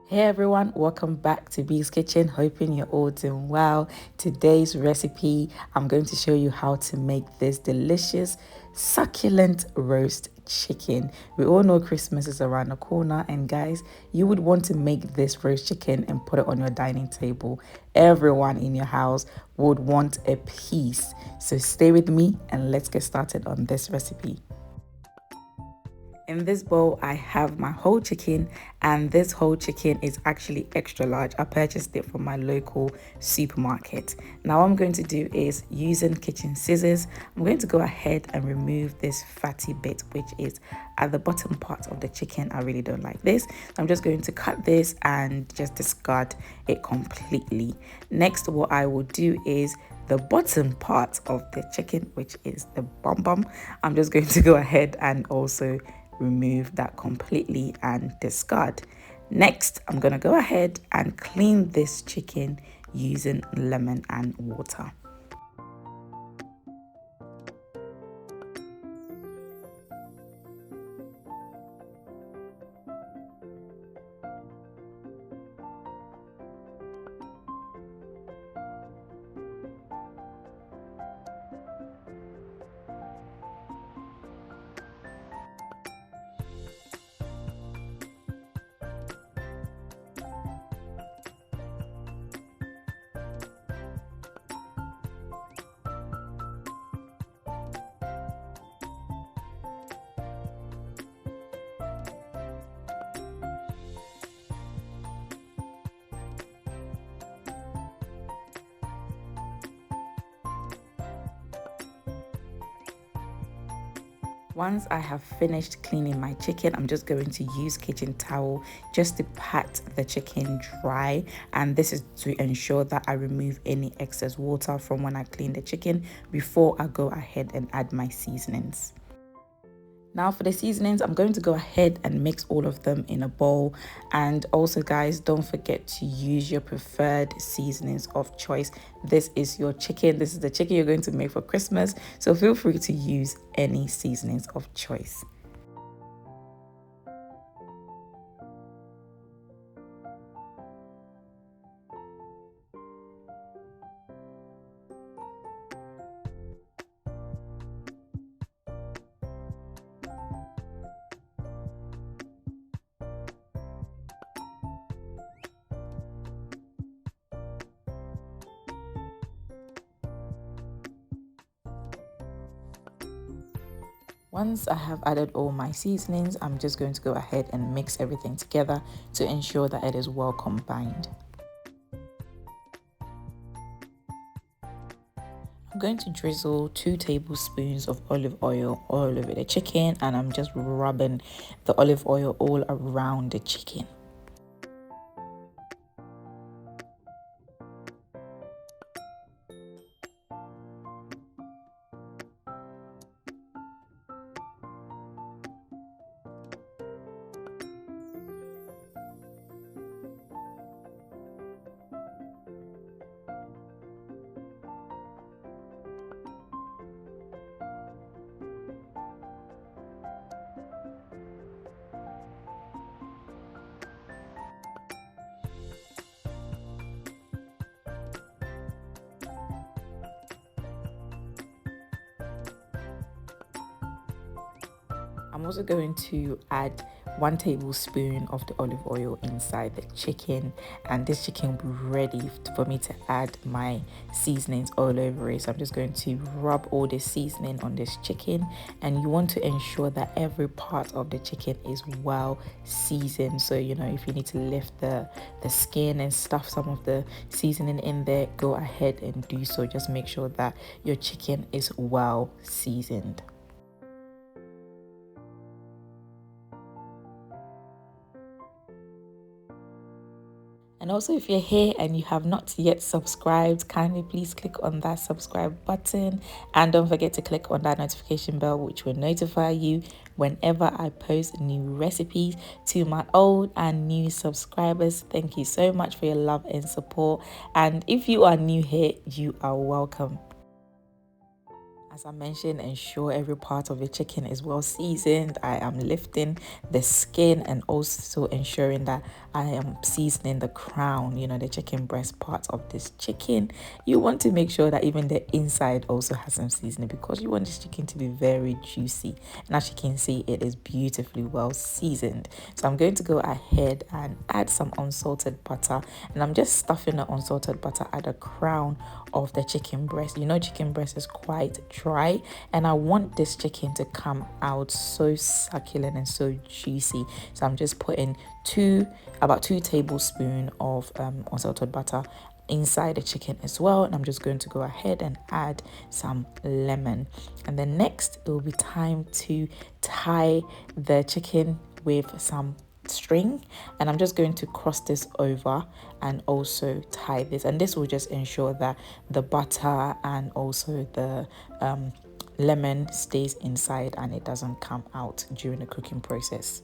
Hey everyone, welcome back to Bee's Kitchen. Hoping you're all doing well. Today's recipe, I'm going to show you how to make this delicious, succulent roast chicken. We all know Christmas is around the corner, and guys, you would want to make this roast chicken and put it on your dining table. Everyone in your house would want a piece. So stay with me and let's get started on this recipe. In this bowl, I have my whole chicken, and this whole chicken is actually extra large. I purchased it from my local supermarket. Now what I'm going to do is, using kitchen scissors, I'm going to go ahead and remove this fatty bit, which is at the bottom part of the chicken. I really don't like this. I'm just going to cut this and just discard it completely. Next, what I will do is the bottom part of the chicken, which is the bum, I'm just going to go ahead and also remove that completely and discard. Next, I'm gonna go ahead and clean this chicken using lemon and water. Once I have finished cleaning my chicken, I'm just going to use kitchen towel just to pat the chicken dry, and this is to ensure that I remove any excess water from when I clean the chicken before I go ahead and add my seasonings. Now for the seasonings, I'm going to go ahead and mix all of them in a bowl. And also guys, don't forget to use your preferred seasonings of choice. This is your chicken. This is the chicken you're going to make for Christmas. So feel free to use any seasonings of choice. Once I have added all my seasonings, I'm just going to go ahead and mix everything together to ensure that it is well combined. I'm going to drizzle 2 tablespoons of olive oil all over the chicken, and I'm just rubbing the olive oil all around the chicken. I'm also going to add 1 tablespoon of the olive oil inside the chicken, and this chicken will be ready for me to add my seasonings all over it. So I'm just going to rub all the seasoning on this chicken, and you want to ensure that every part of the chicken is well seasoned. So you know, if you need to lift the skin and stuff some of the seasoning in there, go ahead and do so. Just make sure that your chicken is well seasoned. And also, if you're here and you have not yet subscribed, kindly please click on that subscribe button, and don't forget to click on that notification bell, which will notify you whenever I post new recipes. To my old and new subscribers, thank you so much for your love and support. And if you are new here, you are welcome. As I mentioned, ensure every part of your chicken is well seasoned. I am lifting the skin and also ensuring that I am seasoning the crown, you know, the chicken breast part of this chicken. You want to make sure that even the inside also has some seasoning because you want this chicken to be very juicy. And as you can see, it is beautifully well seasoned. So I'm going to go ahead and add some unsalted butter, and I'm just stuffing the unsalted butter at the crown of the chicken breast. You know, chicken breast is quite dry, and I want this chicken to come out so succulent and so juicy. So I'm just putting about 2 tablespoons of unsalted butter inside the chicken as well, and I'm just going to go ahead and add some lemon. And then next it will be time to tie the chicken with some string, and I'm just going to cross this over and also tie this, and this will just ensure that the butter and also the lemon stays inside and it doesn't come out during the cooking process.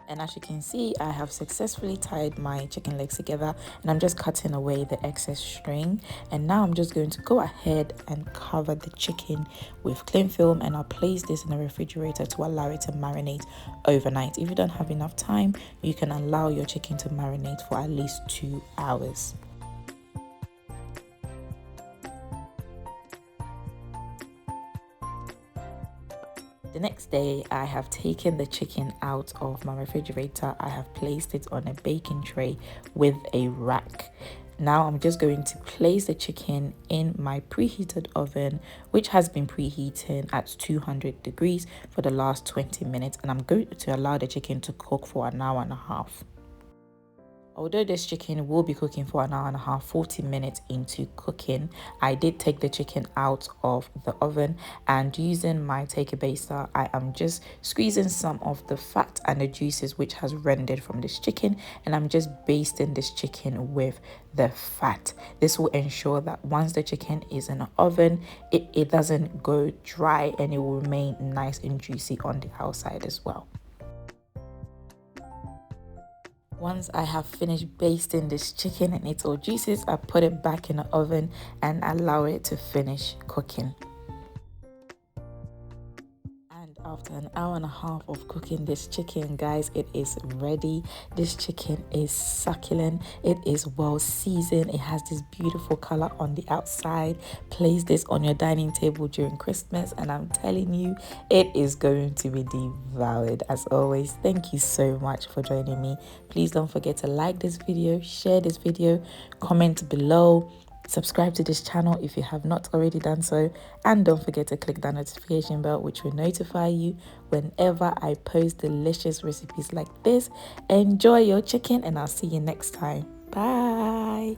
And as you can see, I have successfully tied my chicken legs together, and I'm just cutting away the excess string. And now I'm just going to go ahead and cover the chicken with cling film, and I'll place this in the refrigerator to allow it to marinate overnight. If you don't have enough time, you can allow your chicken to marinate for at least 2 hours. The next day, I have taken the chicken out of my refrigerator. I have placed it on a baking tray with a rack. Now I'm just going to place the chicken in my preheated oven, which has been preheating at 200 degrees for the last 20 minutes. And I'm going to allow the chicken to cook for an hour and a half. Although this chicken will be cooking for an hour and a half, 40 minutes into cooking, I did take the chicken out of the oven, and using my take a baster, I am just squeezing some of the fat and the juices which has rendered from this chicken, and I'm just basting this chicken with the fat. This will ensure that once the chicken is in the oven, it doesn't go dry, and it will remain nice and juicy on the outside as well. Once I have finished basting this chicken and it's all juices, I put it back in the oven and allow it to finish cooking. And after an hour and a half of cooking this chicken, guys, it is ready. This chicken is succulent. It is well seasoned. It has this beautiful color on the outside. Place this on your dining table during Christmas, and I'm telling you, it is going to be devoured. As always, thank you so much for joining me. Please don't forget to like this video, share this video, comment below, subscribe to this channel if you have not already done so, and don't forget to click that notification bell which will notify you whenever I post delicious recipes like this. Enjoy your chicken, and I'll see you next time. Bye.